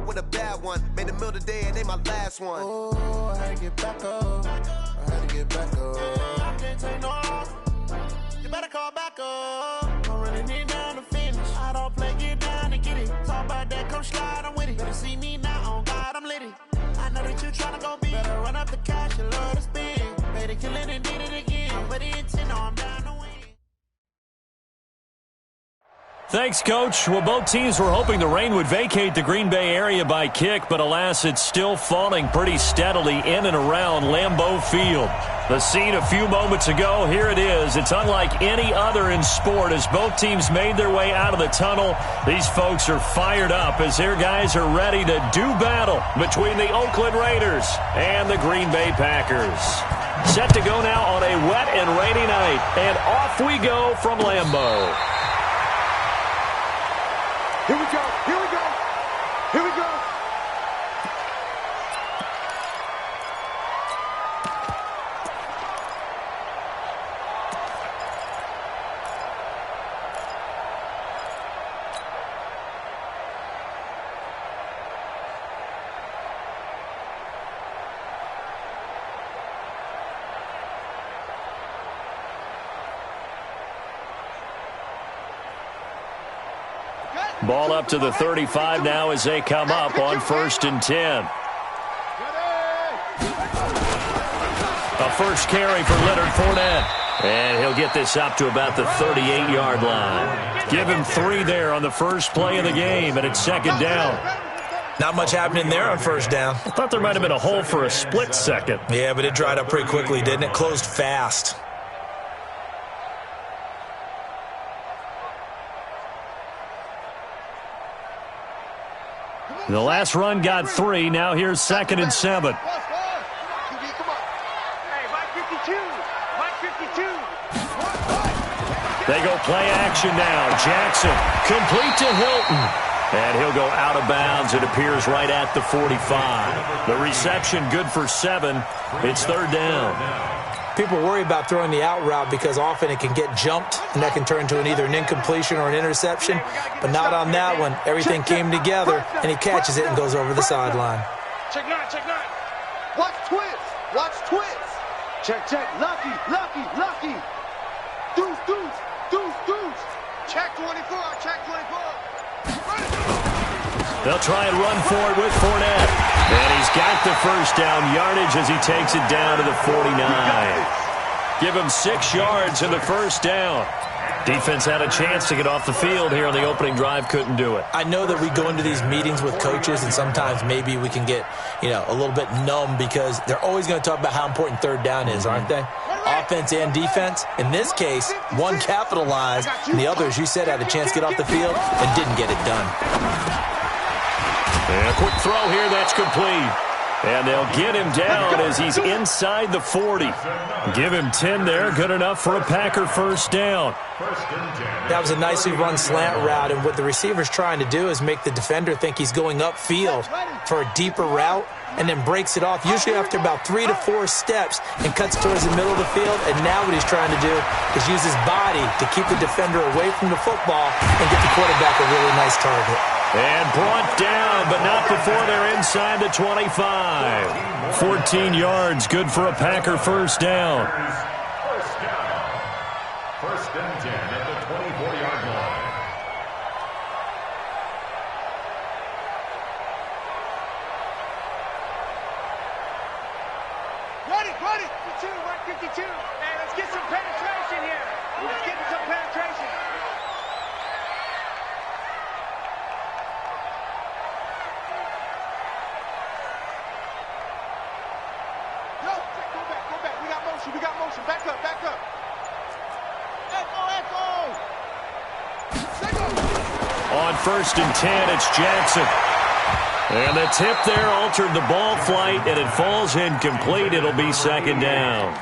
with a bad one. Made the meal today and they my last one. Oh, I had to get back up. I had to get back up. I can't take no loss. You better call back up. Don't really need down to finish. I don't play, get down and get it. Talk about that, come slide, I'm with it. Better see me now, on God, I'm litty. I know that you tryna go big. Better run up the cash, you love to spend. Made it, kill it, and did it again. But the intent, I'm down to win. Thanks, Coach. Well, both teams were hoping the rain would vacate the Green Bay area by kick, but alas, it's still falling pretty steadily in and around Lambeau Field. The scene a few moments ago, here it is. It's unlike any other in sport as both teams made their way out of the tunnel. These folks are fired up as their guys are ready to do battle between the Oakland Raiders and the Green Bay Packers. Set to go now on a wet and rainy night, and off we go from Lambeau. Here we go, here we go, here we go. Ball up to the 35 now as they come up on 1st and 10. A first carry for Leonard Fournette. And he'll get this up to about the 38-yard line. Give him 3 there on the first play of the game, and it's 2nd down. Not much happening there on 1st down. I thought there might have been a hole for a split second. Yeah, but it dried up pretty quickly, didn't it? Closed fast. The last run got 3. Now here's 2nd and 7. They go play action now. Jackson complete to Hilton. And he'll go out of bounds. It appears right at the 45. The reception good for 7. It's 3rd down. People worry about throwing the out route because often it can get jumped, and that can turn into either an incompletion or an interception. But not on that one. Everything came together, and he catches it and goes over the sideline. Check 9, check 9. Watch twist, watch twist. Check, check, lucky, lucky, lucky. Deuce, deuce, deuce, deuce. Check 24, check 24. They'll try and run for it with Fournette. And he's got the first down yardage as he takes it down to the 49. Give him 6 yards in the first down. Defense had a chance to get off the field here on the opening drive, couldn't do it. I know that we go into these meetings with coaches, and sometimes maybe we can get, a little bit numb because they're always going to talk about how important 3rd down is, aren't they? Offense and defense. In this case, one capitalized, and the other, as you said, had a chance to get off the field and didn't get it done. And a quick throw here, that's complete. And they'll get him down as he's inside the 40. Give him 10 there, good enough for a Packer first down. That was a nicely run slant route, and what the receiver's trying to do is make the defender think he's going upfield for a deeper route, and then breaks it off, usually after about 3 to 4 steps, and cuts towards the middle of the field. And now what he's trying to do is use his body to keep the defender away from the football and get the quarterback a really nice target. And brought down, but not before they're inside the 25. 14 yards, good for a Packer first down. First and 10 at the 24-yard line. Ready, 52, Hey, let's get some penetration here. Let's get some penetration. We got motion. Back up. Echo. On 1st and 10, it's Jackson. And the tip there altered the ball flight, and it falls incomplete. It'll be 2nd down.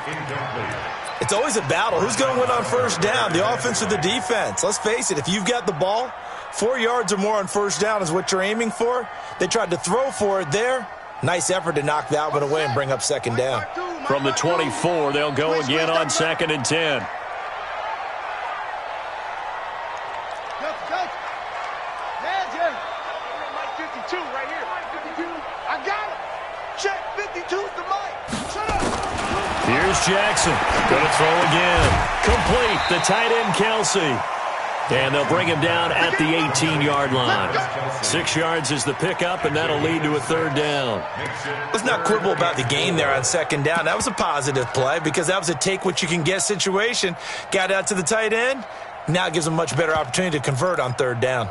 It's always a battle. Who's going to win on 1st down, the offense or the defense? Let's face it, if you've got the ball, 4 yards or more on 1st down is what you're aiming for. They tried to throw for it there. Nice effort to knock that one away and bring up 2nd down. From the 24, they'll go again on 2nd and 10. Mike 52 right here. Check 52's the mic. Shut up. Here's Jackson. Going to throw again. Complete. The tight end, Kelsey. And they'll bring him down at the 18-yard line. 6 yards is the pickup, and that'll lead to a third down. Let's not quibble about the gain there on second down. That was a positive play because that was a take-what-you-can-get situation. Got out to the tight end. Now it gives them a much better opportunity to convert on third down.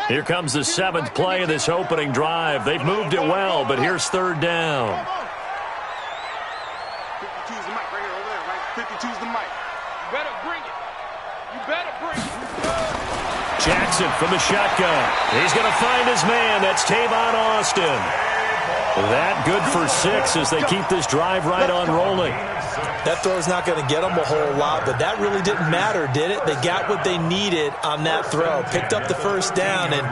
Here comes the 7th play of this opening drive. They've moved it well, but here's third down. 52's the mic right here over there, right? 52's the mic. You better bring it. You better bring it. Jackson from the shotgun. He's going to find his man. That's Tavon Austin. That good for 6 as they keep this drive right on rolling. That throw's not going to get them a whole lot, but that really didn't matter, did it? They got what they needed on that throw. Picked up the first down, and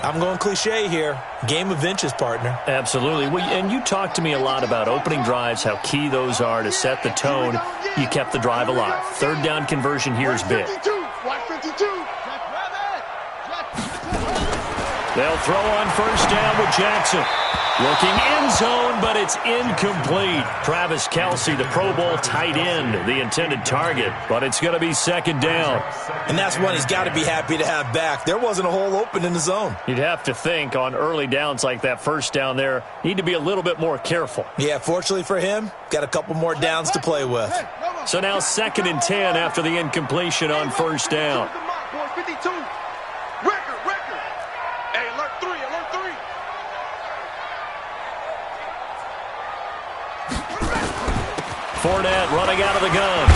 I'm going cliche here. Game of inches, partner. Absolutely. Well, and you talked to me a lot about opening drives, how key those are to set the tone. You kept the drive alive. Third down conversion here is big. Watch 52. They'll throw on first down with Jackson. Looking end zone, but it's incomplete. Travis Kelce, the Pro Bowl tight end, the intended target, but it's going to be second down. And that's one he's got to be happy to have back. There wasn't a hole open in the zone. You'd have to think on early downs like that first down there, need to be a little bit more careful. Yeah, fortunately for him, got a couple more downs to play with. So now 2nd and 10 after the incompletion on first down. 52. Record. Hey, alert 3. Fournette running out of the gun.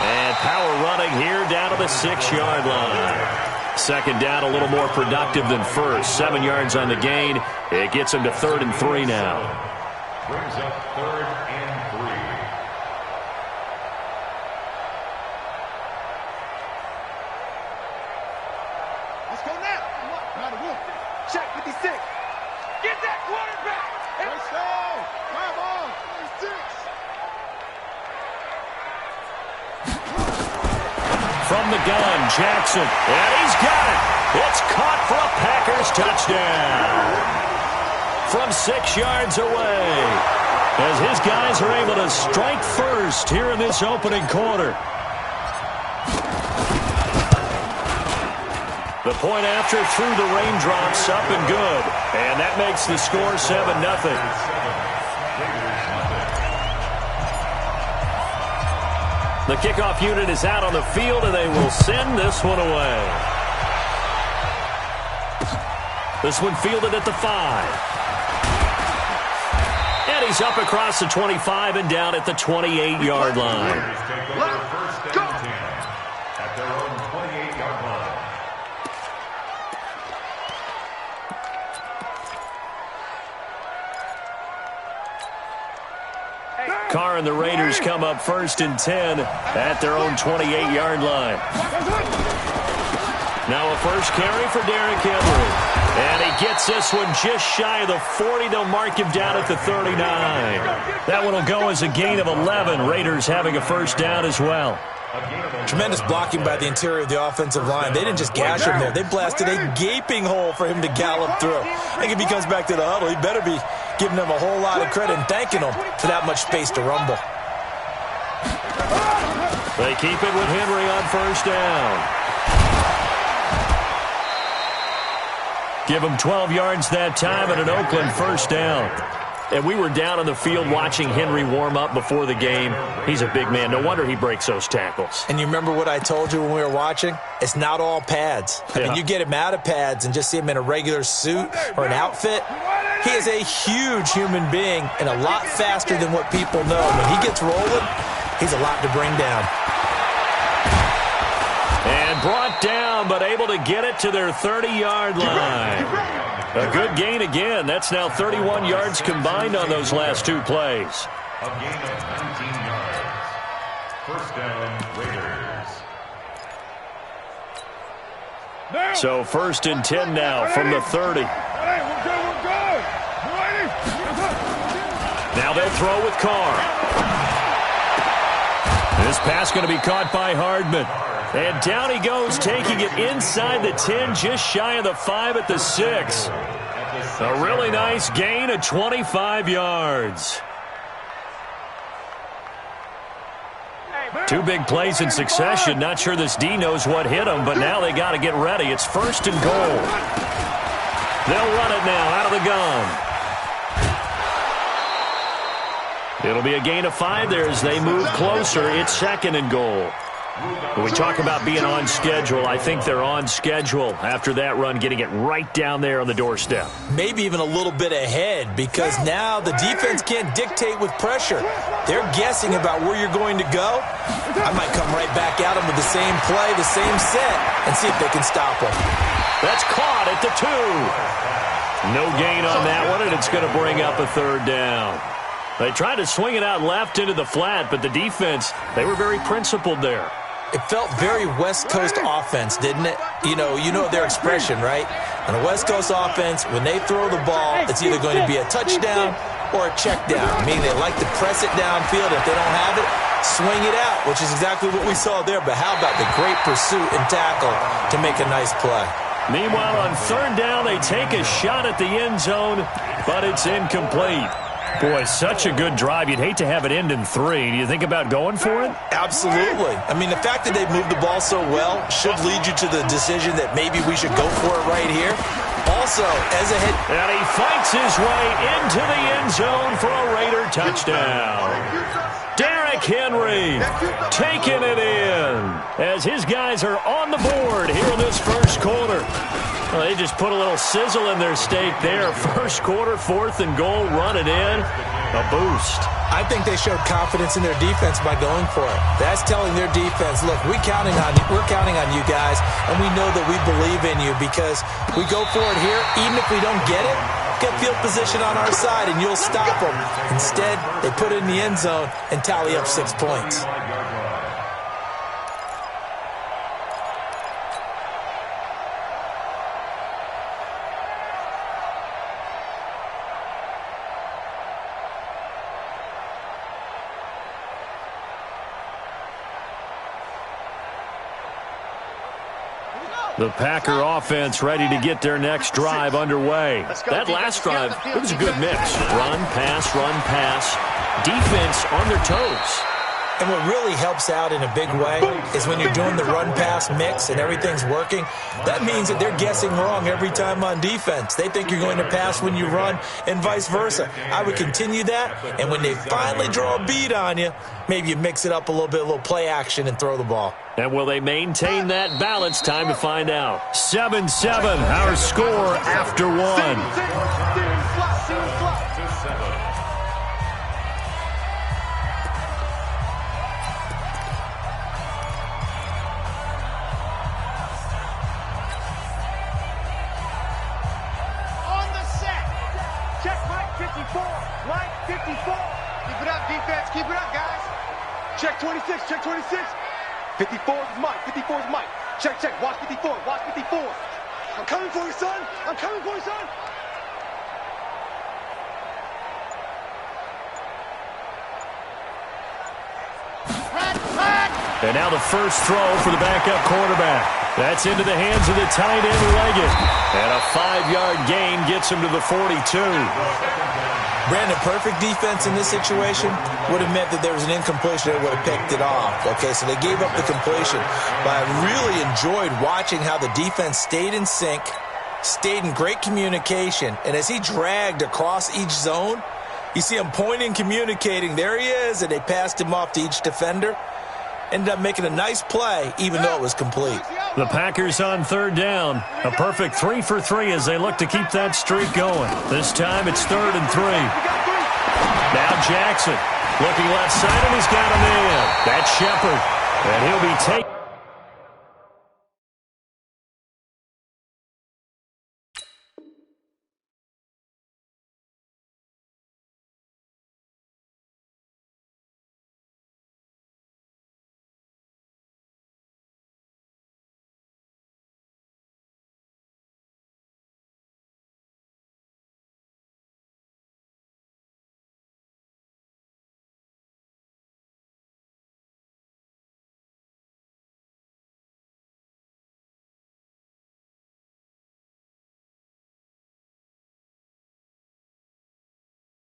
And power running here down to the 6-yard line. Second down, a little more productive than first. 7 yards on the gain. It gets him to 3rd and 3 now. Brings up 3rd and 3. Let's go now. Check 56. Get that quarterback. Let's go. Come on. 56. From the gun, Jackson. And he's got it. It's caught for a Packers touchdown. From 6 yards away. As his guys are able to strike first here in this opening quarter. The point after through the raindrops, up and good. And that makes the score 7-0. The kickoff unit is out on the field, and they will send this one away. This one fielded at the 5. And he's up across the 25 and down at the 28-yard line. First down 10 at their own 28-yard line. Carr and the Raiders come up 1st and 10 at their own 28-yard line. Now a first carry for Derrick Henry. And he gets this one just shy of the 40. They'll mark him down at the 39. That one will go as a gain of 11. Raiders having a first down as well. Tremendous blocking by the interior of the offensive line. They didn't just gash him there. They blasted a gaping hole for him to gallop through. I think if he comes back to the huddle, he better be giving them a whole lot of credit and thanking them for that much space to rumble. They keep it with Henry on first down. Give him 12 yards that time and an Oakland first down. And we were down on the field watching Henry warm up before the game. He's a big man. No wonder he breaks those tackles. And you remember what I told you when we were watching? It's not all pads. I mean, you get him out of pads and just see him in a regular suit or an outfit. He is a huge human being and a lot faster than what people know. When he gets rolling, he's a lot to bring down. And brought down, but able to get it to their 30-yard line. A good gain again. That's now 31 yards combined on those last 2 plays. A gain of 19 yards. First down, Raiders. So 1st and 10 now from the 30. Now they'll throw with Carr. This pass going to be caught by Hardman. And down he goes, taking it inside the 10, just shy of the 5 at the 6. A really nice gain of 25 yards. Two big plays in succession. Not sure this D knows what hit him, but now they got to get ready. It's 1st and goal. They'll run it now out of the gun. It'll be a gain of 5 there as they move closer. It's 2nd and goal. When we talk about being on schedule, I think they're on schedule after that run, getting it right down there on the doorstep. Maybe even a little bit ahead, because now the defense can't dictate with pressure. They're guessing about where you're going to go. I might come right back at them with the same play, the same set, and see if they can stop them. That's caught at the 2. No gain on that one, and it's going to bring up a 3rd down. They tried to swing it out left into the flat, but the defense, they were very principled there. It felt very West Coast offense, didn't it? You know their expression, right? On a West Coast offense, when they throw the ball, it's either going to be a touchdown or a check down, meaning they like to press it downfield. If they don't have it, swing it out, which is exactly what we saw there. But how about the great pursuit and tackle to make a nice play? Meanwhile, on 3rd down, they take a shot at the end zone, but it's incomplete. Boy, such a good drive. You'd hate to have it end in 3. Do you think about going for it? Absolutely. I mean, the fact that they moved the ball so well should lead you to the decision that maybe we should go for it right here. Also, as a head... And he fights his way into the end zone for a Raider touchdown. Derrick Henry taking it in as his guys are on the board here in this 1st quarter. Well, they just put a little sizzle in their steak there. 1st quarter, 4th and goal, run it in. A boost. I think they showed confidence in their defense by going for it. That's telling their defense, look, we're counting on you guys, and we know that we believe in you because we go for it here. Even if we don't get it, get field position on our side, and you'll stop them. Instead, they put it in the end zone and tally up 6 points. The Packer offense ready to get their next drive underway. That last drive, it was a good mix. Run, pass, defense on their toes. And what really helps out in a big way is when you're doing the run-pass mix and everything's working, that means that they're guessing wrong every time on defense. They think you're going to pass when you run and vice versa. I would continue that, and when they finally draw a beat on you, maybe you mix it up a little bit, a little play action, and throw the ball. And will they maintain that balance? Time to find out. 7-7, our score after 1. Keep it up, guys. Check 26, check 26. 54 is Mike, 54 is Mike. Check, watch 54, watch 54. I'm coming for you, son. I'm coming for you, son. And now the first throw for the backup quarterback. That's into the hands of the tight end, Leggett. And a 5-yard gain gets him to the 42. Brandon, perfect defense in this situation would have meant that there was an incompletion that would have picked it off. Okay, so they gave up the completion. But I really enjoyed watching how the defense stayed in sync, stayed in great communication, and as he dragged across each zone, you see him pointing, communicating. There he is, and they passed him off to each defender. Ended up making a nice play, even though it was complete. The Packers on 3rd down. A perfect 3 for 3 as they look to keep that streak going. This time it's 3rd and 3. Now Jackson looking left side, and he's got him in. That's Shepard, and he'll be taken.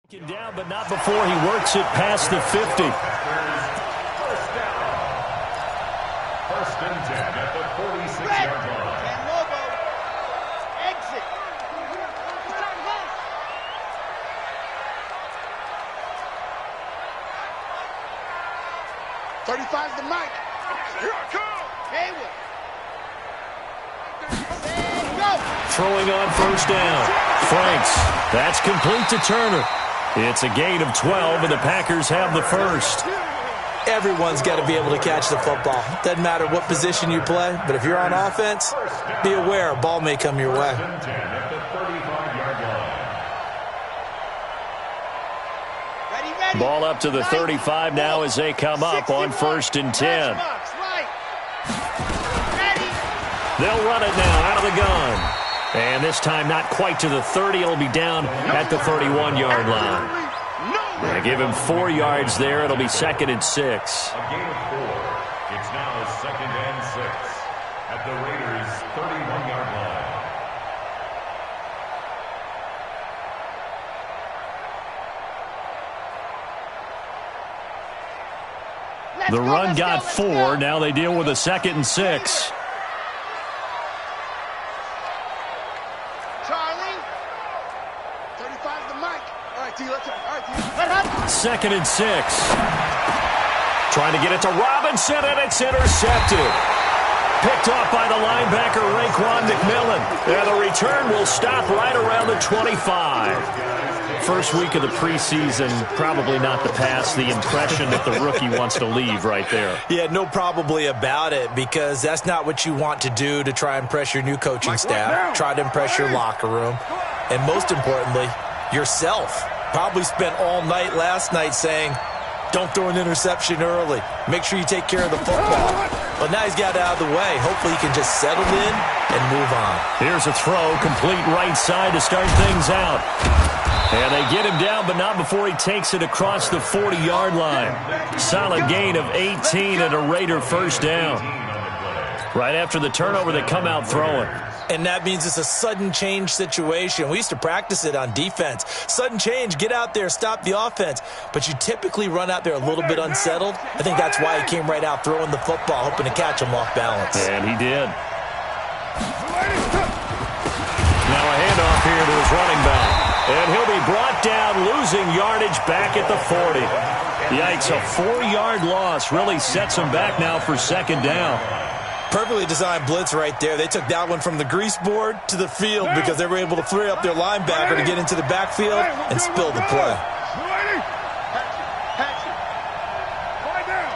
Down, but not before he works it past the 50. First and 10 at the 46-yard line. And Lobo, exit. 35's the mic. Here I come. Haywood. Go. Throwing on first down. Franks. That's complete to Turner. It's a gain of 12, and the Packers have the first. Everyone's got to be able to catch the football. Doesn't matter what position you play, but if you're on offense, be aware a ball may come your way. First and 10 at the 35-yard line. Ready. Ball up to the 35 now as they come up on first and 10. They'll run it now out of the gun. And this time not quite to the 30. It'll be down at the 31-yard line. They give him 4 yards there. It'll be 2nd and 6. A gain of 4. It's now 2nd and 6 at the Raiders' 31-yard line. The run got 4. Now they deal with a 2nd and 6. Charlie. 35's the mic. All right, T, let's go. All right, T. 2nd and 6. Trying to get it to Robinson, and it's intercepted. Picked off by the linebacker, Raekwon McMillan. And the return will stop right around the 25. First week of the preseason, probably not the pass. The impression that the rookie wants to leave right there. Yeah, no probably about it, because that's not what you want to do to try and impress your new coaching staff. Try to impress your locker room. And most importantly, yourself. Probably spent all night last night saying, don't throw an interception early. Make sure you take care of the football. But now he's got it out of the way. Hopefully he can just settle in and move on. Here's a throw, complete right side to start things out. And they get him down, but not before he takes it across the 40-yard line. Solid gain of 18 and a Raider first down. Right after the turnover, they come out throwing. And that means it's a sudden change situation. We used to practice it on defense. Sudden change, get out there, stop the offense. But you typically run out there a little bit unsettled. I think that's why he came right out throwing the football, hoping to catch him off balance. And he did. Now a handoff here to his running back. And he'll be brought down, losing yardage back at the 40. Yikes, a 4-yard loss really sets him back now for 2nd down. Perfectly designed blitz right there. They took that one from the grease board to the field because they were able to free up their linebacker to get into the backfield and spill the play. Lie down.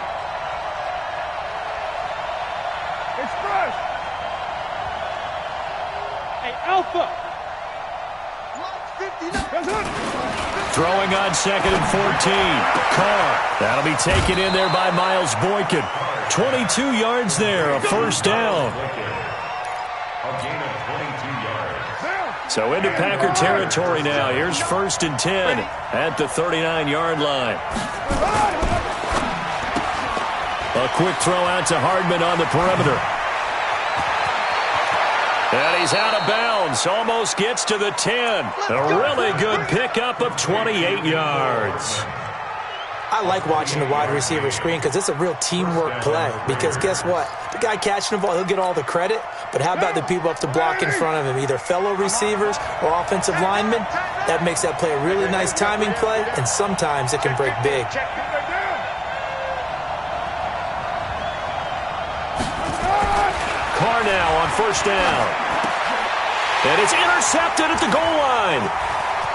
Express. Hey, Alpha. Throwing on 2nd and 14. Carr. That'll be taken in there by Miles Boykin. 22 yards there, a first down. A gain of 22 yards. So into Packer territory now. Here's 1st and 10 at the 39-yard line. A quick throw out to Hardman on the perimeter. And he's out of bounds. Almost gets to the 10. A really good pickup of 28 yards. I like watching the wide receiver screen because it's a real teamwork play. Because guess what? The guy catching the ball, he'll get all the credit. But how about the people up to block in front of him, either fellow receivers or offensive linemen? That makes that play a really nice timing play, and sometimes it can break big. Carr now on first down. And it's intercepted at the goal line.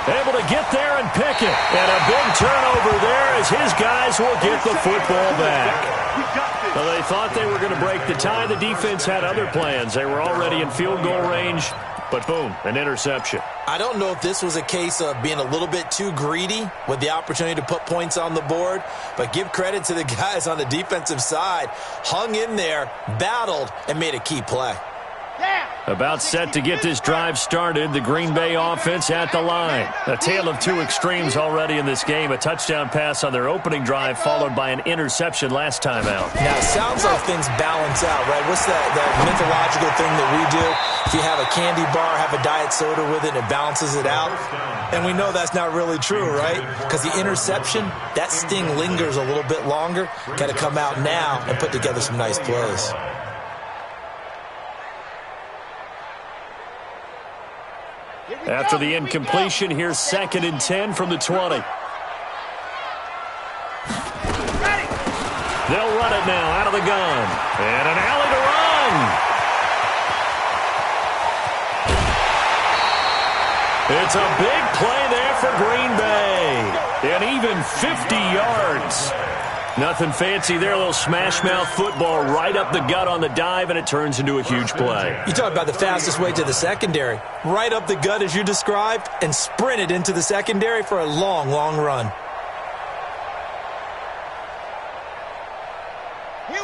Able to get there and pick it. And a big turnover there as his guys will get the football back. Well, they thought they were going to break the tie. The defense had other plans. They were already in field goal range. But boom, an interception. I don't know if this was a case of being a little bit too greedy with the opportunity to put points on the board, but give credit to the guys on the defensive side. Hung in there, battled, and made a key play. About set to get this drive started, the Green Bay offense at the line. A tale of two extremes already in this game. A touchdown pass on their opening drive, followed by an interception last time out. Now, it sounds like things balance out, right? What's that mythological thing that we do? If you have a candy bar, have a diet soda with it, and it balances it out. And we know that's not really true, right? Because the interception, that sting lingers a little bit longer. Got to come out now and put together some nice plays. After the incompletion, here's 2nd and 10 from the 20. They'll run it now out of the gun. And an alley to run. It's a big play there for Green Bay. And even 50 yards. Nothing fancy there, a little smash-mouth football right up the gut on the dive, and it turns into a huge play. You talk about the fastest way to the secondary. Right up the gut as you described, and sprinted into the secondary for a long, long run.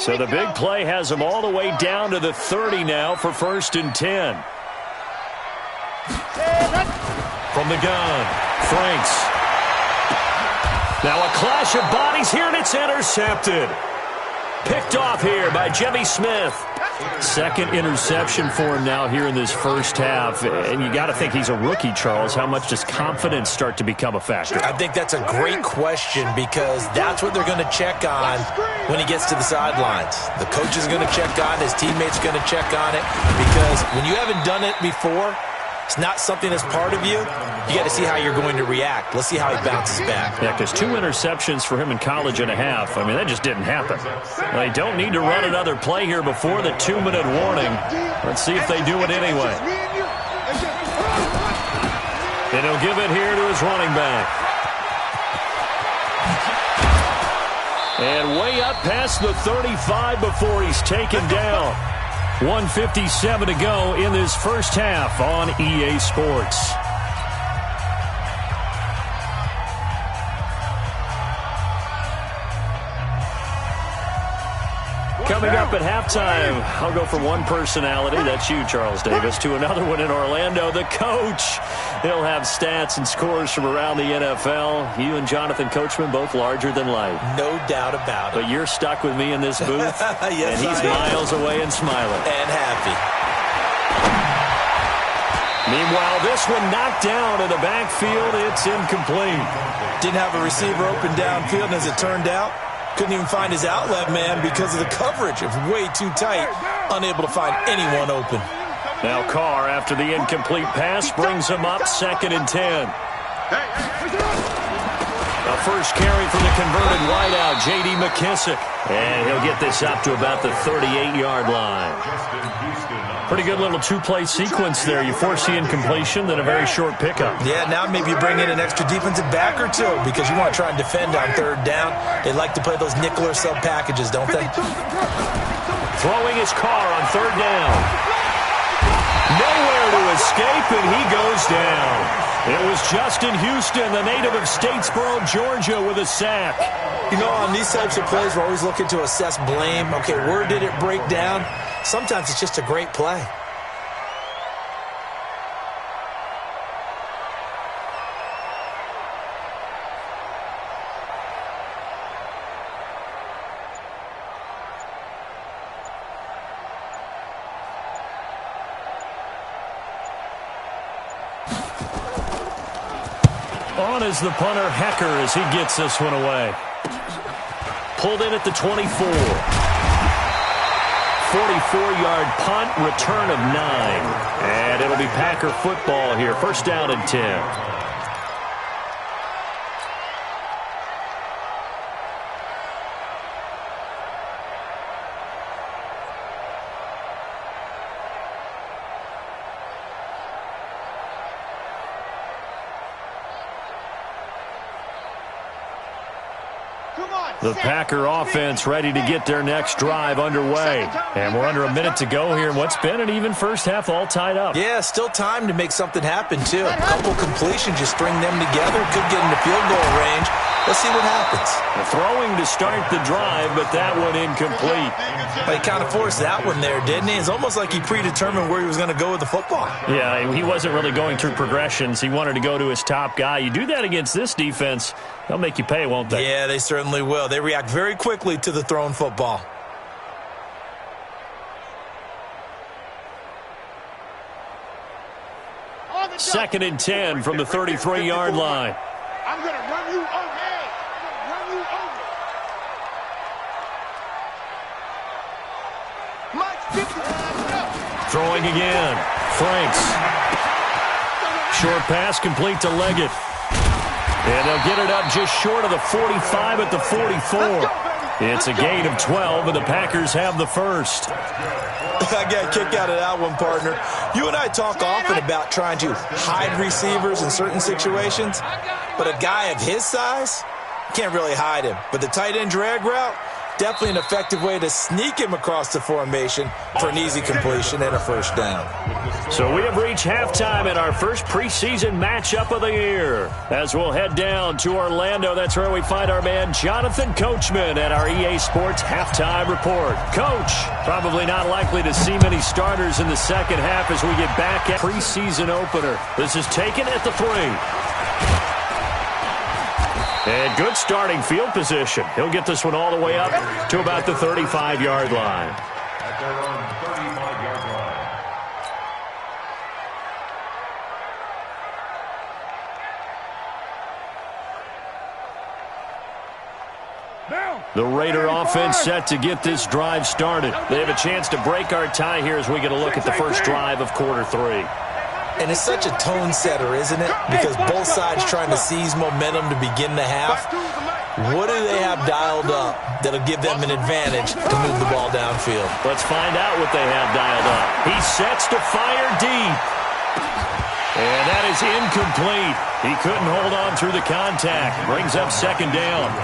So the big play has them all the way down to the 30 now for 1st and 10. From the gun, Franks. Now a clash of bodies here, and it's intercepted. Picked off here by Jimmy Smith. 2nd interception for him now here in this first half. And you got to think he's a rookie, Charles. How much does confidence start to become a factor? I think that's a great question because that's what they're going to check on when he gets to the sidelines. The coach is going to check on it. His teammates are going to check on it because when you haven't done it before, it's not something that's part of you. You got to see how you're going to react. Let's see how he bounces back. Yeah, because 2 interceptions for him in college and a half. I mean, that just didn't happen. They don't need to run another play here before the 2-minute warning. Let's see if they do it anyway. And he'll give it here to his running back. And way up past the 35 before he's taken down. 1:57 to go in this first half on EA Sports. Coming up at halftime, I'll go from one personality, that's you, Charles Davis, to another one in Orlando, the coach. He'll have stats and scores from around the NFL. You and Jonathan Coachman, both larger than life. No doubt about it. But you're stuck with me in this booth, yes, and he's miles away and smiling. And happy. Meanwhile, this one knocked down in the backfield. It's incomplete. Didn't have a receiver open downfield, and as it turned out, couldn't even find his outlet man because of the coverage. It was way too tight. Unable to find anyone open. Now Carr, after the incomplete pass, brings him up 2nd and 10. A first carry from the converted wideout, J.D. McKissick. And he'll get this up to about the 38-yard line. Pretty good little 2-play sequence there. You force the incompletion, then a very short pickup. Yeah, now maybe you bring in an extra defensive back or two because you want to try and defend on 3rd down. They like to play those nickel or sub packages, don't they? Throwing his Carr on 3rd down. Nowhere to escape, and he goes down. It was Justin Houston, the native of Statesboro, Georgia, with a sack. You know, on these types of plays, we're always looking to assess blame. Okay, where did it break down? Sometimes it's just a great play. On is the punter, Hecker, as he gets this one away. Pulled in at the 24. 44-yard punt, return of 9. And it'll be Packer football here. 1st down and 10. The Packer offense ready to get their next drive underway. And we're under a minute to go here in what's been an even first half, all tied up. Yeah, still time to make something happen, too. A couple completions, just string them together. Could get into field goal range. Let's see what happens. Throwing to start the drive, but that one incomplete. But he kind of forced that one there, didn't he? It's almost like he predetermined where he was going to go with the football. Yeah, he wasn't really going through progressions. He wanted to go to his top guy. You do that against this defense, they'll make you pay, won't they? Yeah, they certainly will. They react very quickly to the thrown football. Second and 10 from the 33-yard line. I'm going to run you over. Run you over. Throwing again. Franks. Short pass complete to Leggett. And they'll get it up just short of the 45 at the 44. It's a gain of 12, and the Packers have the first. I got a kick out of that one, partner. You and I talk often about trying to hide receivers in certain situations, but a guy of his size, can't really hide him. But the tight end drag route, definitely an effective way to sneak him across the formation for an easy completion and a first down. So we have reached halftime in our first preseason matchup of the year. As we'll head down to Orlando, that's where we find our man Jonathan Coachman at our EA Sports Halftime Report. Coach, probably not likely to see many starters in the second half as we get back at preseason opener. This is taken at the 3. And good starting field position. He'll get this one all the way up to about the 35-yard line. At their own 35-yard line. The Raider offense set to get this drive started. They have a chance to break our tie here as we get a look at the first drive of quarter 3. And it's such a tone setter, isn't it? Because both sides trying to seize momentum to begin the half. What do they have dialed up that'll give them an advantage to move the ball downfield? Let's find out what they have dialed up. He sets to fire deep. And that is incomplete. He couldn't hold on through the contact. Brings up second down.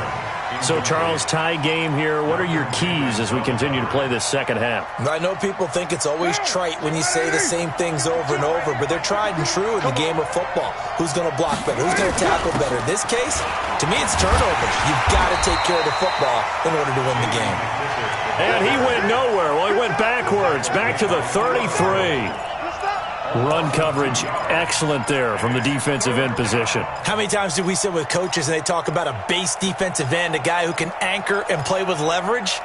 So, Charles, tie game here. What are your keys as we continue to play this second half? I know people think it's always trite when you say the same things over and over, but they're tried and true in the game of football. Who's going to block better? Who's going to tackle better? In this case, to me, it's turnovers. You've got to take care of the football in order to win the game. And he went nowhere. Well, he went backwards, back to the 33. Run coverage, excellent there from the defensive end position. How many times do we sit with coaches and they talk about a base defensive end, a guy who can anchor and play with leverage?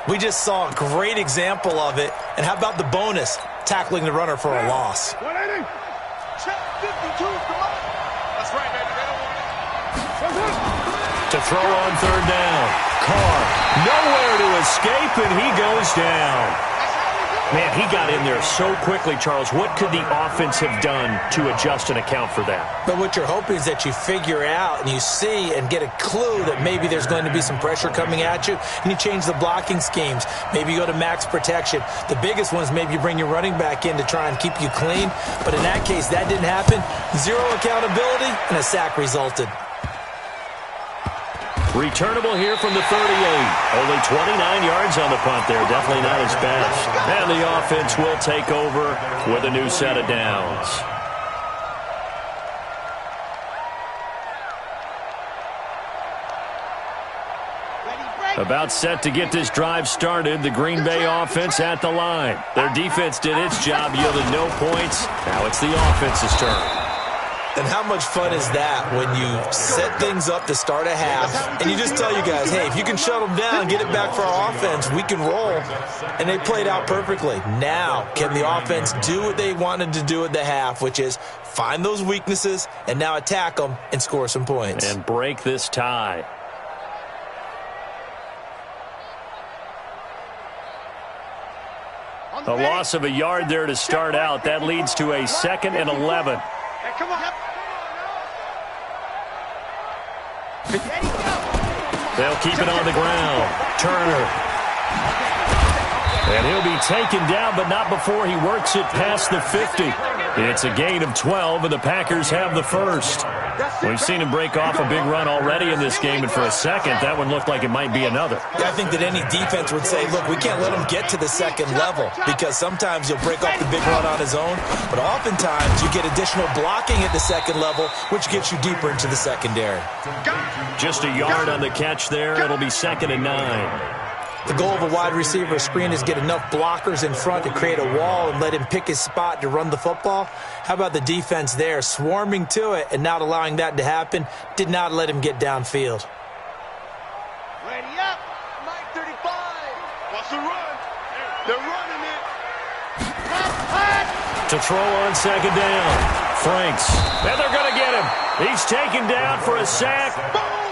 We just saw a great example of it. And how about the bonus, tackling the runner for a loss? Check 52, come on. That's right, baby. They don't want it. To throw on third down. Carr, nowhere to escape, and he goes down. Man, he got in there so quickly, Charles. What could the offense have done to adjust and account for that? But what you're hoping is that you figure out and you see and get a clue that maybe there's going to be some pressure coming at you, and you change the blocking schemes. Maybe you go to max protection. The biggest one is maybe you bring your running back in to try and keep you clean. But in that case, that didn't happen. Zero accountability, and a sack resulted. Returnable here from the 38. Only 29 yards on the punt there. Definitely not his best. And the offense will take over with a new set of downs. About set to get this drive started. The Green Bay offense at the line. Their defense did its job, yielded no points. Now it's the offense's turn. And how much fun is that when you set things up to start a half and you just tell you guys, hey, if you can shut them down, get it back for our offense, we can roll. And they played out perfectly. Now, can the offense do what they wanted to do at the half, which is find those weaknesses and now attack them and score some points? And break this tie. A loss of a yard there to start out. That leads to a 2nd and 11. Hey, come on. They'll keep it on the ground. Turner. And he'll be taken down, but not before he works it past the 50. It's a gain of 12, and the Packers have the first. We've seen him break off a big run already in this game, and for a second, that one looked like it might be another. Yeah, I think that any defense would say, look, we can't let him get to the second level, because sometimes he'll break off the big run on his own, but oftentimes you get additional blocking at the second level, which gets you deeper into the secondary. Just a yard on the catch there. It'll be 2nd and 9. The goal of a wide receiver screen is get enough blockers in front to create a wall and let him pick his spot to run the football. How about the defense there, swarming to it and not allowing that to happen? Did not let him get downfield. Ready up, Mike 35. What's the run? They're running it. To throw on 2nd down. Franks. And they're going to get him. He's taken down for a sack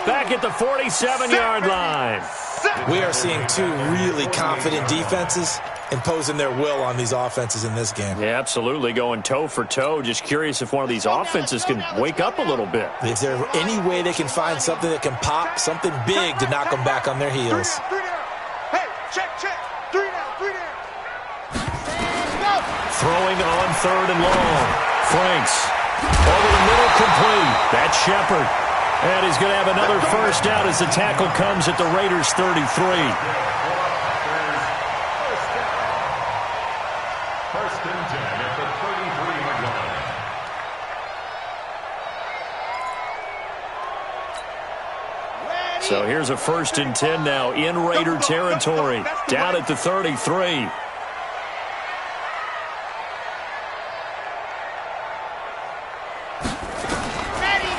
back at the 47-yard line. We are seeing two really confident defenses imposing their will on these offenses in this game. Yeah, absolutely, going toe for toe. Just curious if one of these offenses can wake up a little bit. Is there any way they can find something that can pop, something big to knock them back on their heels? Three down. Hey, check. 3 down. Throwing on 3rd and long. Franks. Over the middle, complete. That's Shepard. And he's going to have another first down as the tackle comes at the Raiders' 33. First and 10 at the 33-yard line. So here's a 1st and 10 now in Raider territory. Down at the 33.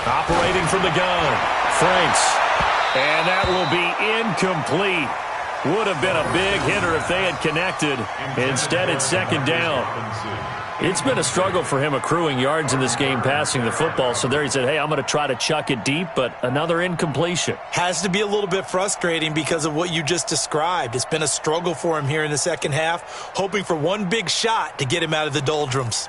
Operating from the gun. Franks. And that will be incomplete. Would have been a big hitter if they had connected. Instead, it's 2nd down. It's been a struggle for him accruing yards in this game passing the football. So there he said, hey, I'm going to try to chuck it deep, but another incompletion. Has to be a little bit frustrating because of what you just described. It's been a struggle for him here in the second half, hoping for one big shot to get him out of the doldrums.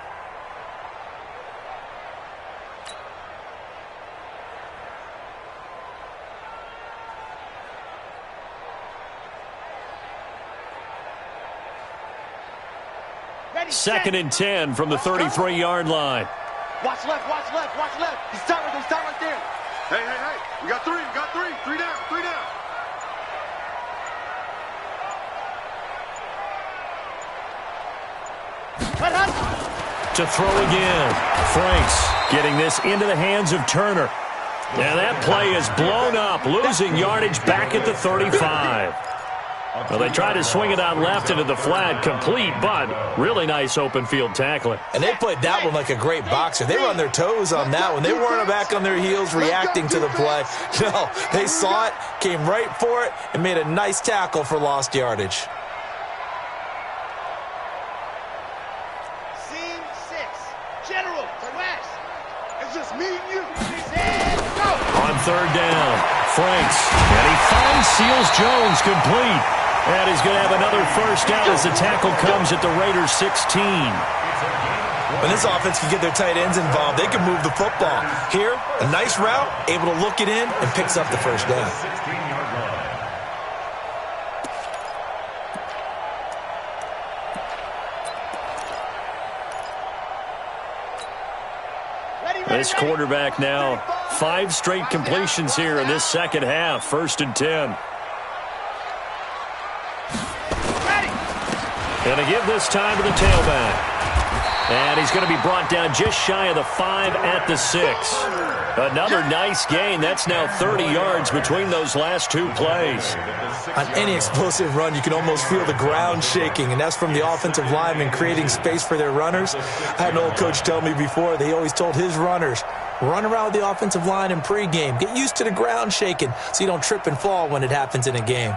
Second and 10 from the 33-yard line. Watch left. He's stop right there. Hey. We got 3. 3 down. To throw again. Franks getting this into the hands of Turner. And that play is blown up, losing yardage back at the 35. Well, they tried to swing it out left into the flat, complete, but really nice open field tackling. And they played that one like a great boxer. They were on their toes on that one. They weren't back on their heels reacting to the play. No, they saw it, came right for it, and made a nice tackle for lost yardage. Scene 6. General to West. It's just me and you. Go. On 3rd down, Franks. And he finds Seals Jones complete. And he's going to have another first down as the tackle comes at the Raiders' 16. When this offense can get their tight ends involved, they can move the football. Here, a nice route, able to look it in, and picks up the first down. This quarterback now, 5 straight completions here in this second half. 1st and 10. Going to give this time to the tailback. And he's going to be brought down just shy of the 5 at the 6. Another nice gain. That's now 30 yards between those last 2 plays. On any explosive run, you can almost feel the ground shaking, and that's from the offensive linemen creating space for their runners. I had an old coach tell me before, he always told his runners, run around the offensive line in pregame. Get used to the ground shaking so you don't trip and fall when it happens in a game.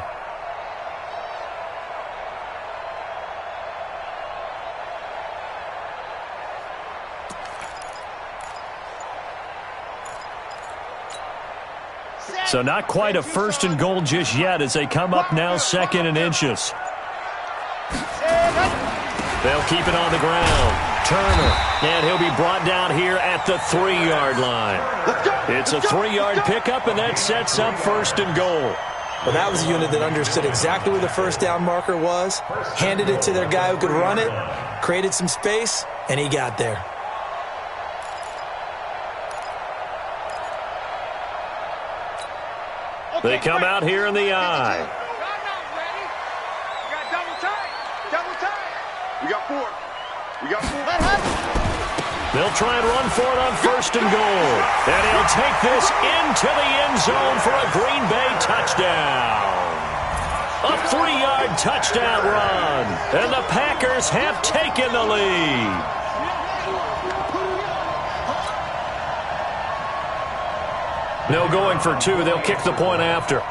So not quite a 1st and goal just yet as they come up now 2nd and inches. They'll keep it on the ground. Turner, and he'll be brought down here at the 3-yard line. It's a 3-yard pickup, and that sets up 1st and goal. Well, that was a unit that understood exactly where the first down marker was, handed it to their guy who could run it, created some space, and he got there. They come out here in the eye. We got four. They'll try and run for it on 1st and goal. And he'll take this into the end zone for a Green Bay touchdown. A 3-yard touchdown run. And the Packers have taken the lead. No going for two. They'll kick the point after.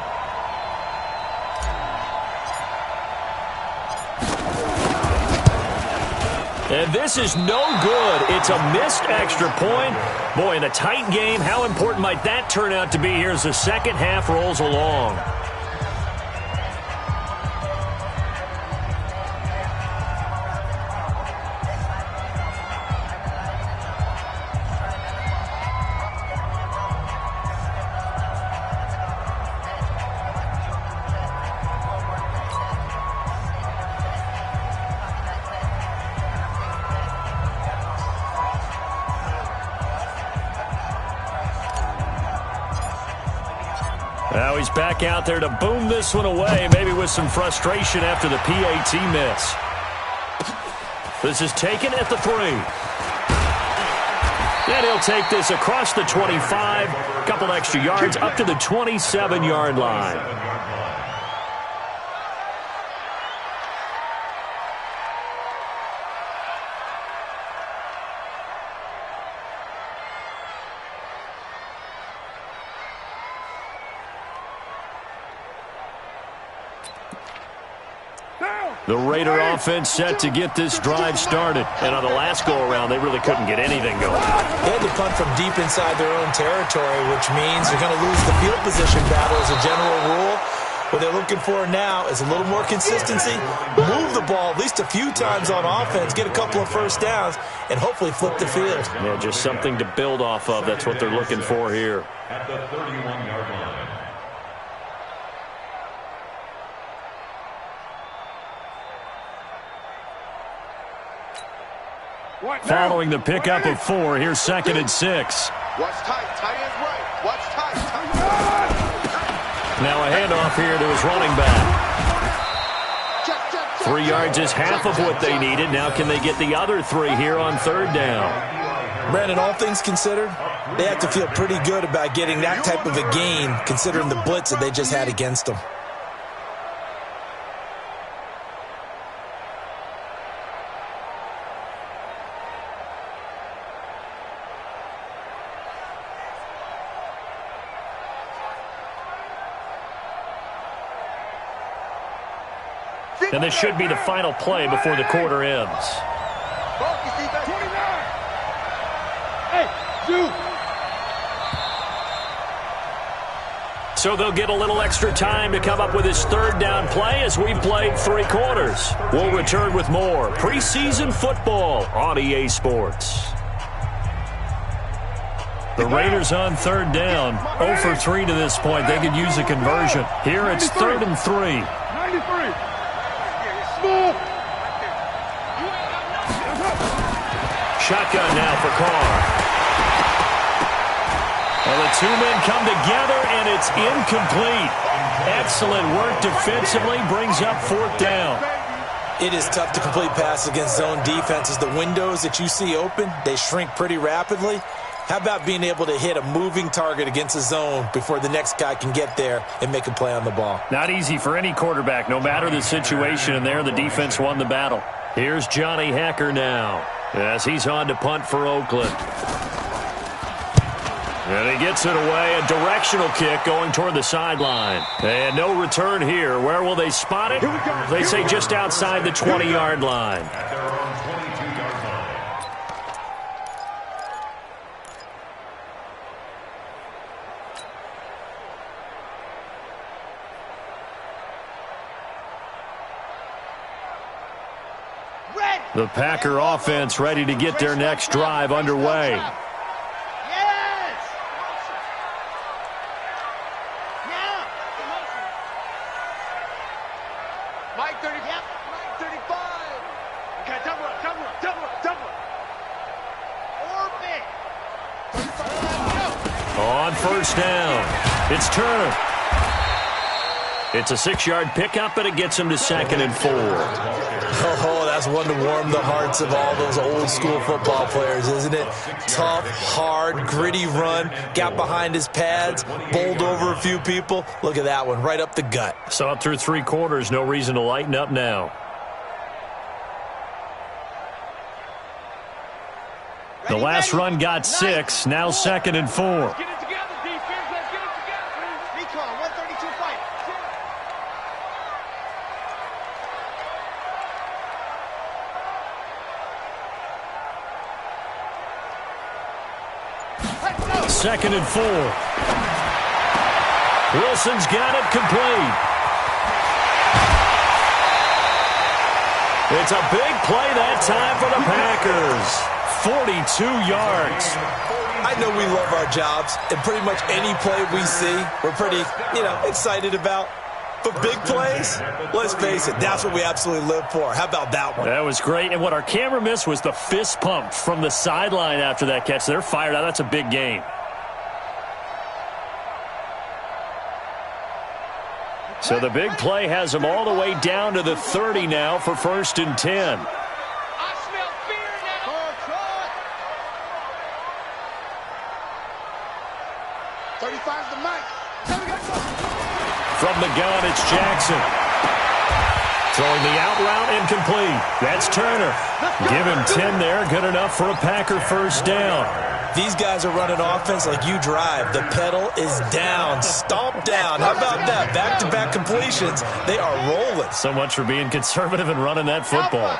And this is no good. It's a missed extra point. Boy, in a tight game, how important might that turn out to be here as the second half rolls along? Now he's back out there to boom this one away, maybe with some frustration after the PAT miss. This is taken at the 3. And he'll take this across the 25, a couple extra yards up to the 27-yard line. The Raider offense set to get this drive started. And on the last go-around, they really couldn't get anything going. They had to punt from deep inside their own territory, which means they're going to lose the field position battle as a general rule. What they're looking for now is a little more consistency, move the ball at least a few times on offense, get a couple of first downs, and hopefully flip the field. Yeah, just something to build off of. That's what they're looking for here. At the 31-yard line. Following the pickup of 4, here's 2nd and 6. Watch tight. Tight ends right. Watch tight. Now a handoff here to his running back. 3 yards is half of what they needed. Now can they get the other 3 here on 3rd down? Brandon, all things considered, they have to feel pretty good about getting that type of a gain, considering the blitz that they just had against them. And this should be the final play before the quarter ends. So they'll get a little extra time to come up with his 3rd down play as we've played 3 quarters. We'll return with more preseason football on EA Sports. The Raiders on 3rd down. 0 for 3 to this point. They could use a conversion. Here it's 3rd and 3. 93. Shotgun now for Carr. Well, the 2 men come together, and it's incomplete. Excellent work defensively, brings up 4th down. It is tough to complete passes against zone defenses. The windows that you see open, they shrink pretty rapidly. How about being able to hit a moving target against a zone before the next guy can get there and make a play on the ball? Not easy for any quarterback, no matter the situation, and there the defense won the battle. Here's Johnny Hacker now as he's on to punt for Oakland. And he gets it away, a directional kick going toward the sideline. And no return here. Where will they spot it? They say just outside the 20-yard line. At their own 22-yard line. The Packer offense ready to get their next drive underway. Yes! Yeah! Mike 30. Yep. Mike 35. Okay, double up, double up, double up, double up. Orbit. On 1st down, it's Turner. It's a 6-yard pickup, and it gets him to 2nd and 4. Oh, that's one to warm the hearts of all those old-school football players, isn't it? Tough, hard, gritty run, got behind his pads, bowled over a few people. Look at that one, right up the gut. So up through 3 quarters, no reason to lighten up now. The last run got 6, now 2nd and 4. Let's get it together, defense. Let's get it together. Recon, 132 fight. Second and 4. Wilson's got it complete. It's a big play that time for the Packers. 42 yards. I know we love our jobs, and pretty much any play we see, we're pretty, excited about. But big plays, let's face it, that's what we absolutely live for. How about that one? That was great, and what our camera missed was the fist pump from the sideline after that catch. They're fired out. That's a big game. So the big play has them all the way down to the 30 now for 1st and 10. I smell fear now. Control. 35's the mic. From the gun, it's Jackson. Throwing the out route incomplete. That's Turner. Give him 10 there. Good enough for a Packer first down. These guys are running offense like you drive. The pedal is down. Stomp down. How about that? Back-to-back completions. They are rolling. So much for being conservative and running that football.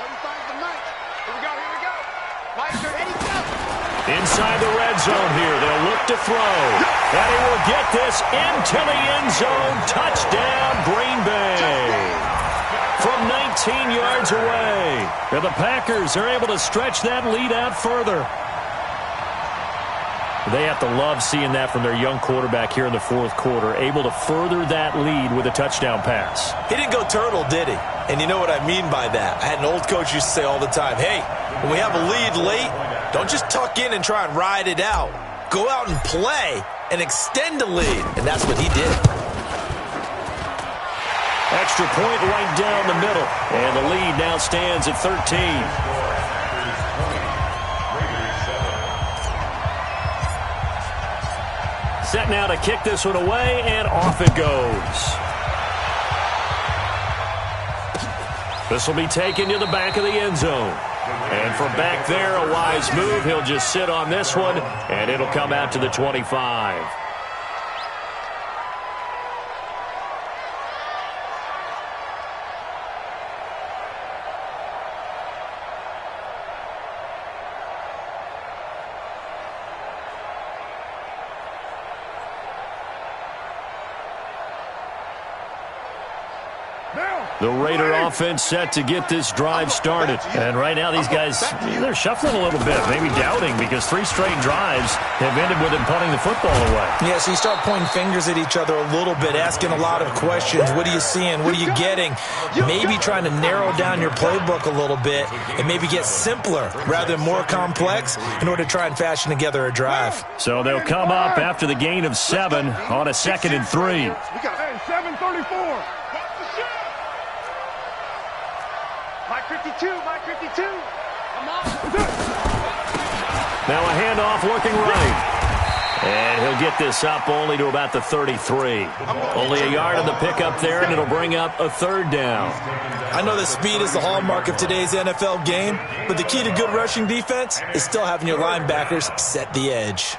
35's the mic. Here we go. Mike, ready, go. Inside the red zone here. They'll look to throw. And he will get this into the end zone. Touchdown, Green Bay. From 19 yards away. And the Packers are able to stretch that lead out further. They have to love seeing that from their young quarterback here in the 4th quarter, able to further that lead with a touchdown pass. He didn't go turtle, did he? And you know what I mean by that. I had an old coach used to say all the time, hey, when we have a lead late, don't just tuck in and try and ride it out. Go out and play and extend the lead. And that's what he did. Extra point right down the middle. And the lead now stands at 13. Set now to kick this one away, and off it goes. This will be taken to the back of the end zone. And from back there, a wise move. He'll just sit on this one, and it'll come out to the 25. The Raider offense set to get this drive started. And right now these guys, they're shuffling a little bit, maybe doubting, because 3 straight drives have ended with them punting the football away. Yeah, so you start pointing fingers at each other a little bit, asking a lot of questions. What are you seeing? What are you getting? Maybe trying to narrow down your playbook a little bit and maybe get simpler rather than more complex in order to try and fashion together a drive. So they'll come up after the gain of 7 on a 2nd and 3. We got 7:34. Mike 52, Mike 52. Come on. Now a handoff looking right. And he'll get this up only to about the 33. Only a yard on the pickup there, and it'll bring up a 3rd down. I know that speed is the hallmark of today's NFL game, but the key to good rushing defense is still having your linebackers set the edge.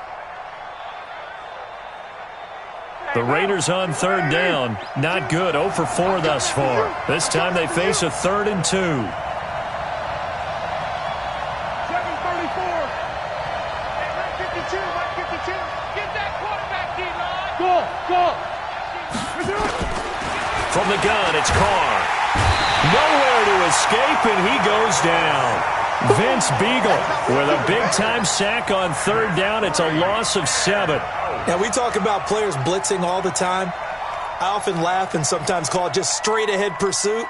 The Raiders on 3rd down. Not good. 0 for 4 thus far. This time they face a 3rd and 2. 7:34. Mike 52, Mike 52. Get that quarterback, D-line. Go. From the gun, it's Carr. Nowhere to escape, and he goes down. Vince Beagle with a big-time sack on 3rd down. It's a loss of 7. Now, we talk about players blitzing all the time. I often laugh and sometimes call it just straight-ahead pursuit.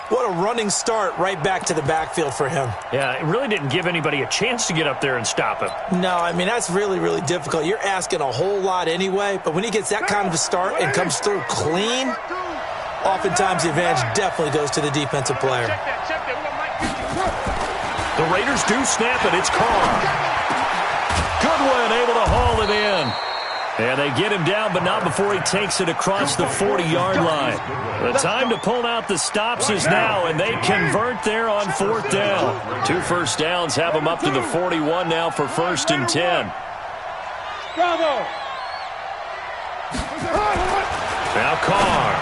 What a running start right back to the backfield for him. Yeah, it really didn't give anybody a chance to get up there and stop him. No, I mean, that's really, really difficult. You're asking a whole lot anyway, but when he gets that kind of a start and comes through clean, oftentimes the advantage definitely goes to the defensive player. The Raiders do snap it. It's Carr. Goodwin able to haul it in. And they get him down, but not before he takes it across the 40-yard line. The time to pull out the stops is now, and they convert there on 4th down. 2 first downs have them up to the 41 now for 1st and 10. Bravo! Now Carr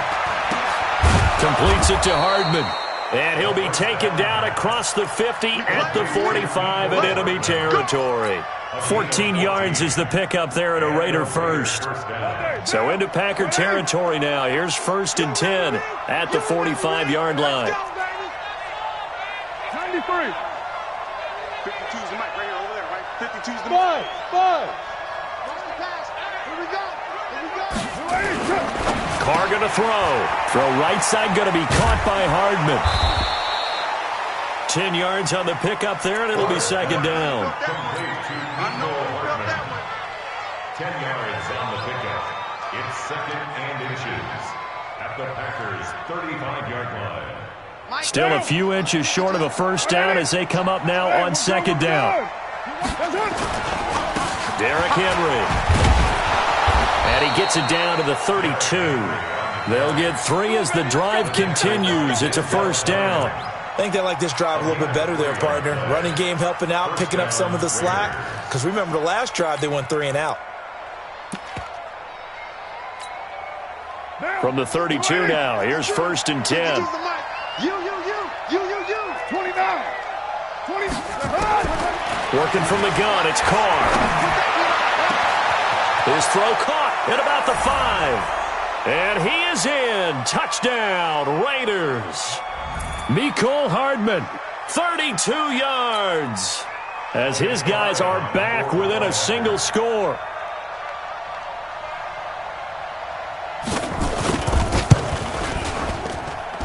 completes it to Hardman. And he'll be taken down across the 50 at the 45 in enemy territory. 14 yards is the pickup there at a Raider first. So into Packer territory now. Here's 1st and 10 at the 45-yard line. 93. 52's the mic right here over there, right? 52's the mic. 5. Here we go. Carr going to throw. Throw right side going to be caught by Hardman. 10 yards on the pickup there, and it'll be 2nd down. 10 yards on the pickup. It's 2nd and inches at the Packers' 35-yard line. Still a few inches short of a first down as they come up now on 2nd down. Derrick Henry. And he gets it down to the 32. They'll get 3 as the drive continues. It's a first down. I think they like this drive a little bit better there, partner. Running game helping out, picking up some of the slack. Because remember the last drive, they went 3 and out. From the 32 now, here's 1st and 10. You. 29. 20. Working from the gun, it's Carr. His throw caught at about the 5. And he is in. Touchdown, Raiders. Mecole Hardman, 32 yards, as his guys are back within a single score.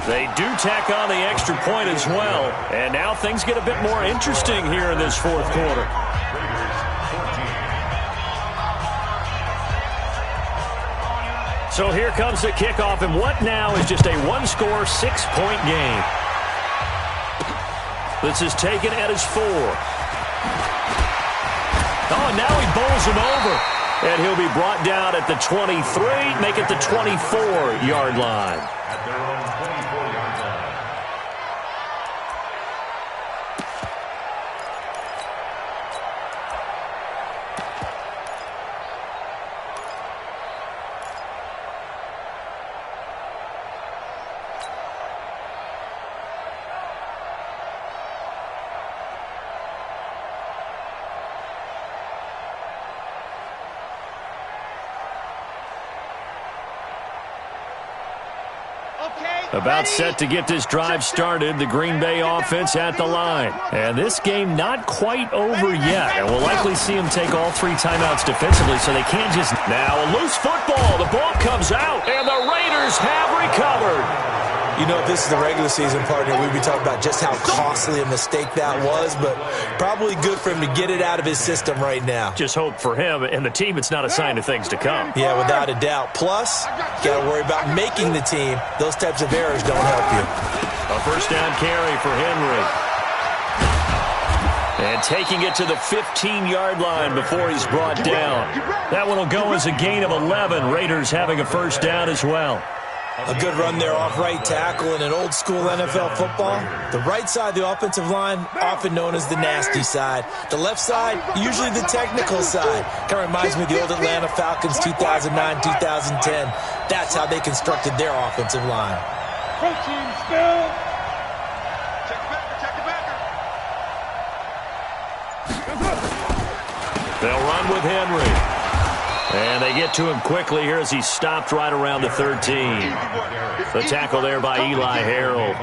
They do tack on the extra point as well, and now things get a bit more interesting here in this 4th quarter. So here comes the kickoff, and what now is just a 1-score, 6-point game. This is taken at his 4. Oh, now he bowls him over. And he'll be brought down at the 23, make it the 24-yard line. At their own 24-yard line. About set to get this drive started, the Green Bay offense at the line. And this game not quite over yet. And we'll likely see them take all 3 timeouts defensively, so they can't just... Now a loose football. The ball comes out, and the Raiders have recovered. You know, if this is the regular season, partner, we'd be talking about just how costly a mistake that was, but probably good for him to get it out of his system right now. Just hope for him and the team it's not a sign of things to come. Yeah, without a doubt. Plus, you got to worry about making the team. Those types of errors don't help you. A first down carry for Henry. And taking it to the 15-yard line before he's brought down. That one will go as a gain of 11. Raiders having a first down as well. A good run there off right tackle in an old-school NFL football. The right side of the offensive line, often known as the nasty side. The left side, usually the technical side. Kind of reminds me of the old Atlanta Falcons 2009, 2010. That's how they constructed their offensive line. Coaching still. Check the backer. They'll run with Henry. And they get to him quickly here as he stopped right around the 13. The tackle there by Eli Harold.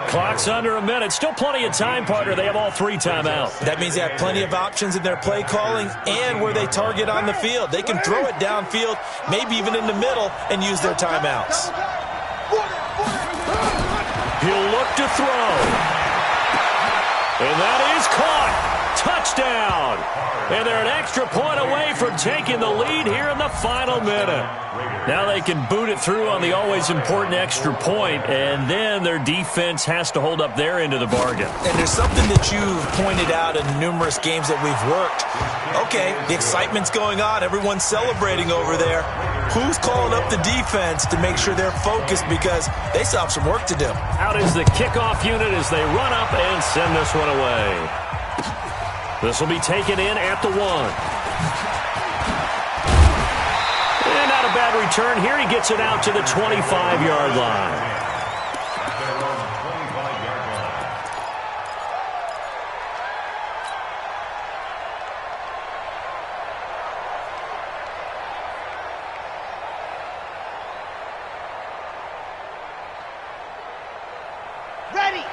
Clock's under a minute. Still plenty of time, partner. They have all 3 timeouts. That means they have plenty of options in their play calling and where they target on the field. They can throw it downfield, maybe even in the middle, and use their timeouts. He'll look to throw. And that is caught. Touchdown. And they're an extra point away from taking the lead here in the final minute. Now they can boot it through on the always important extra point, and then their defense has to hold up their end of the bargain. And there's something that you've pointed out in numerous games that we've worked. Okay, the excitement's going on. Everyone's celebrating over there. Who's calling up the defense to make sure they're focused, because they still have some work to do? Out is the kickoff unit as they run up and send this one away. This will be taken in at the 1. And not a bad return here. He gets it out to the 25-yard line.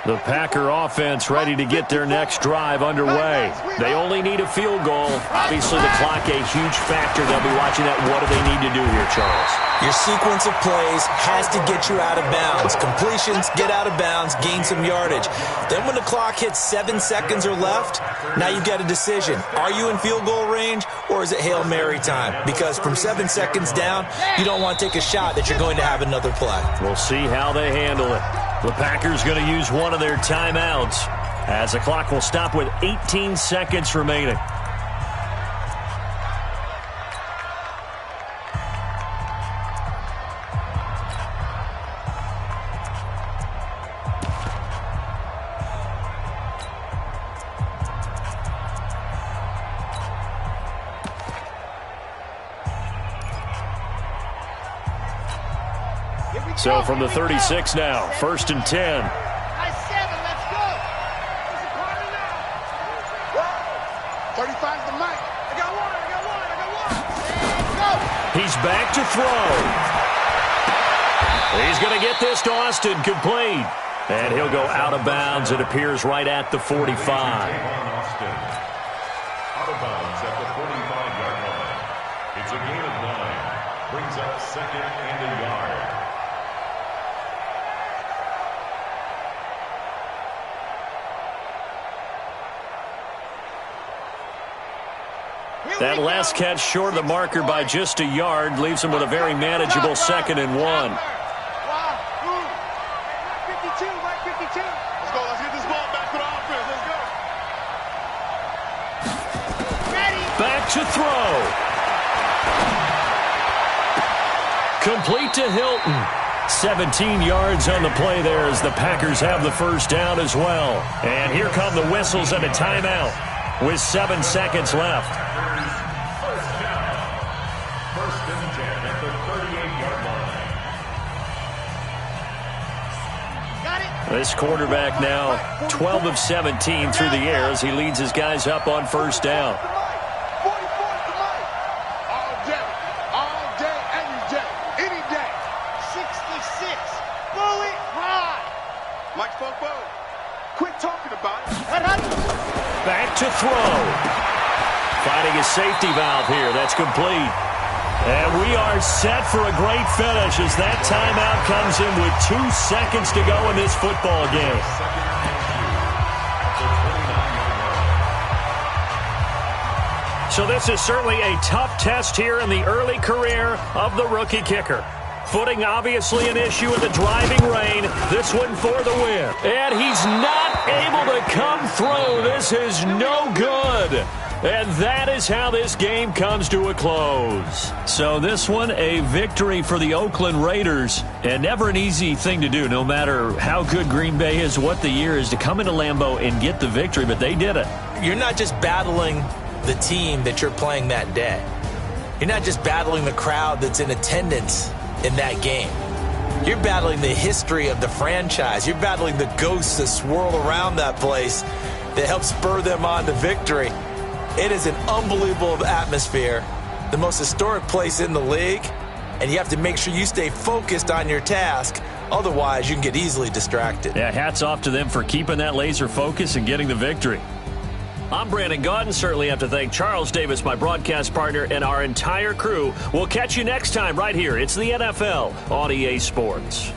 The Packer offense ready to get their next drive underway. They only need a field goal. Obviously, the clock a huge factor. They'll be watching that. What do they need to do here, Charles? Your sequence of plays has to get you out of bounds. Completions, get out of bounds, gain some yardage. Then when the clock hits 7 seconds or left, now you've got a decision. Are you in field goal range, or is it Hail Mary time? Because from 7 seconds down, you don't want to take a shot that you're going to have another play. We'll see how they handle it. The Packers going to use one of their timeouts as the clock will stop with 18 seconds remaining. So from the 36 now, 1st and 10. Let's go. 35's the mic. I got one. He's back to throw. He's going to get this to Austin, complete. And he'll go out of bounds. It appears right at the 45. Out of bounds at the 45-yard line. It's a gain of 9. Brings up 2nd and a yard. That last catch short of the marker by just a yard leaves him with a very manageable 2nd and 1. Wow. 52, right 52. Let's go. Let's get this ball back to the offense. Let's go. Ready. Back to throw. Complete to Hilton. 17 yards on the play there as the Packers have the first down as well. And here come the whistles and a timeout with 7 seconds left. This quarterback now 12 of 17 through the air as he leads his guys up on first down. All day, any day, any day. 66, bullet high. Mike Popo, quit talking about it. Back to throw. Finding a safety valve here. That's complete. And we are set for a great finish as that timeout comes in with 2 seconds to go in this football game. So this is certainly a tough test here in the early career of the rookie kicker. Footing obviously an issue in the driving rain. This one for the win. And he's not able to come through. This is no good. And that is how this game comes to a close. So this one, a victory for the Oakland Raiders. And never an easy thing to do, no matter how good Green Bay is, what the year is, to come into Lambeau and get the victory. But they did it. You're not just battling the team that you're playing that day. You're not just battling the crowd that's in attendance in that game. You're battling the history of the franchise. You're battling the ghosts that swirl around that place that help spur them on to victory. It is an unbelievable atmosphere, the most historic place in the league, and you have to make sure you stay focused on your task. Otherwise, you can get easily distracted. Yeah, hats off to them for keeping that laser focus and getting the victory. I'm Brandon Gaudin. Certainly have to thank Charles Davis, my broadcast partner, and our entire crew. We'll catch you next time right here. It's the NFL on EA Sports.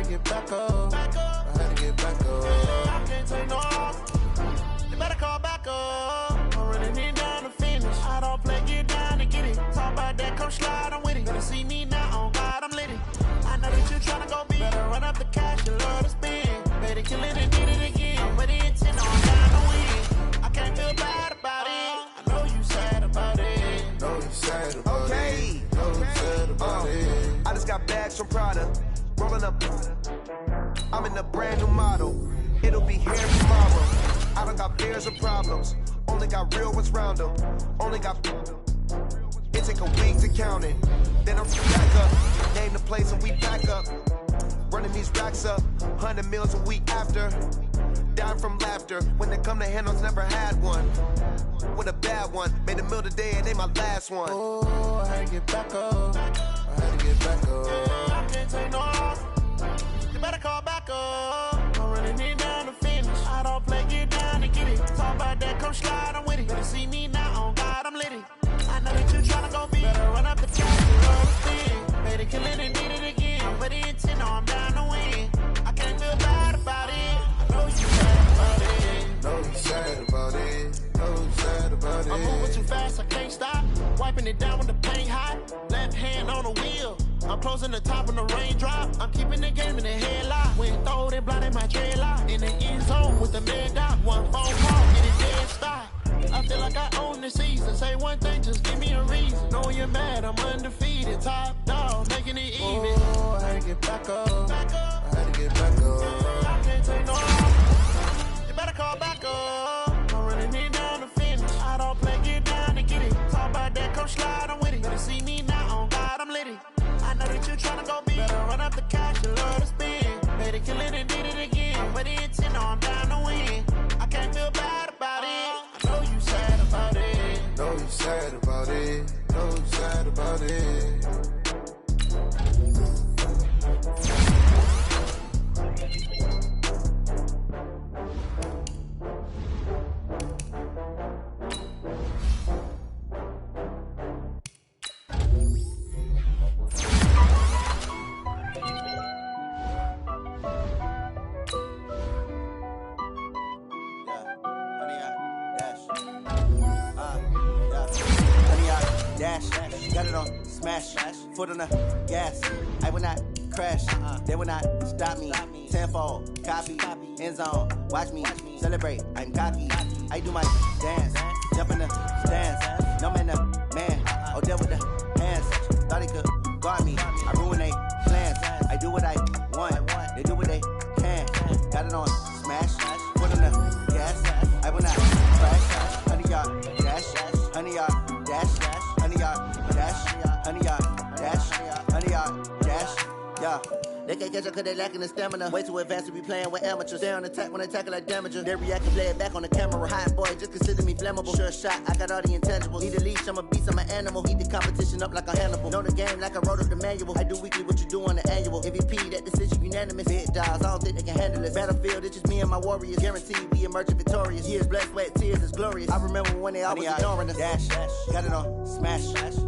Get back up. I had to get back up. I can't take no off. You better call back up. I'm running in down to finish. I don't play, get down to get it. Talk about that, come slide, I'm with it. Better see me now, on God, I'm lit it. I know that you tryna go big. Better run up the cash, you love to spend. Better kill it and did it again. I'm with the intent, on down to win. I can't feel bad about it. I know you sad about it. Know you sad about it. Know you sad about it. I just got bags from Prada. Rolling up, I'm in a brand new model. It'll be here tomorrow. I don't got fears or problems. Only got real ones round them. Only got. It take a week to count it. Then I'm back up. Name the place and we back up. Running these racks up. 100 meals a week after. Dying from laughter. When they come to handles, never had one. With a bad one. Made a meal today and they my last one. Oh, I had to get back up. I had to get back up. I can't take no off. You better call back up. I'm running in down to finish. I don't play, get down to get it. Talk about that, come slide, I'm with it. Better see me now, on God, I'm lit it. I know that you tryna go big. Better run up the cash, you love to spin. Better kill it and did it again. I'm with the intent, no, I'm down to win. I can't feel bad about it. I know you sad about it. Know you sad about it. Know you sad about it. I'm moving too fast, I can't stop. Wiping it down with the paint hot. Left hand on the wheel. I'm closing the top on the raindrop. I'm keeping the game in the headlock. When throwed and blinded my dreadlock. In the end zone with the man dot. One phone call, get it dead stop. I feel like I own the season. Say one thing, just give me a reason. Knowing you're mad, I'm undefeated. Top dog, making it even. Oh, I had to get back up. I had to get back up. I can't take no off. You better call back up. I'm running in down to finish. I don't play, get down to get it. Talk about that, come slide, I'm with it. Better see me now, on God, I'm lit it. I know that you tryna go big. Better run up the cash, you love to spend. Better kill it and did it again. But the intent, no, I'm down to win. I can't feel bad about it. I know you sad about it. Know you sad about it. Know you sad about it. Got it on smash, foot on the gas. I will not crash, they will not stop me. Tenfold, copy, end zone, watch me celebrate. I'm cocky, I do my dance, jump in the stands. No man, the man, oh deal with the hands. Thought he could guard me, I ruin they plans. I do what I want, they do what they can. Got it on smash, foot on the gas. I will not crash, 100 yard dash, 100 yard dash, 100 yard dash, 100 yard dash, 100 yard dash, yeah. They can't catch up cause they lacking the stamina. Way too advanced to be playing with amateurs. Stay on attack when they tackle like damager. They react and play it back on the camera. Hot boy, just consider me flammable. Sure shot, I got all the intangibles. Need a leash, I'm a beast, I'm an animal. Heat the competition up like a Hannibal. Know the game like I wrote up the manual. I do weekly what you do on the annual. MVP, that decision unanimous. Big dogs, I don't think they can handle it. Battlefield, it's just me and my warriors. Guaranteed we emerge victorious. Years, blood, sweat, tears, it's glorious. I remember when they always ignoring us. Dash, got it on smash,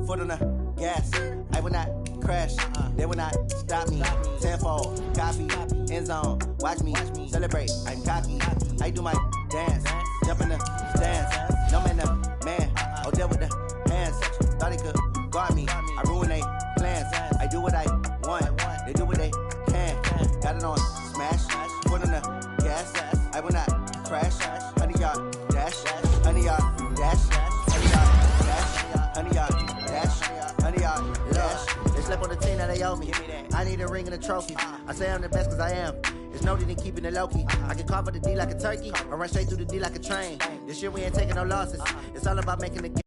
foot on the gas. I will not crash, they will not stop me. Tenfold, copy, end zone, watch me celebrate. I'm cocky, I do my dance, jump in the stands. No man, the man, oh deal with the hands. Thought he could guard me, I ruin they plans. I do what I want, they do what they can. Got it on smash, foot on the gas. I will not crash, 100 yard dash, 100 yard dash, 100 yard dash, 100 yard dash, 100 yard dash. They slept on the team that they owe me. I need a ring and a trophy. I say I'm the best cause I am. There's no need in keeping it low-key. I can carve up the D like a turkey or run straight through the D like a train. This year we ain't taking no losses. It's all about making the game.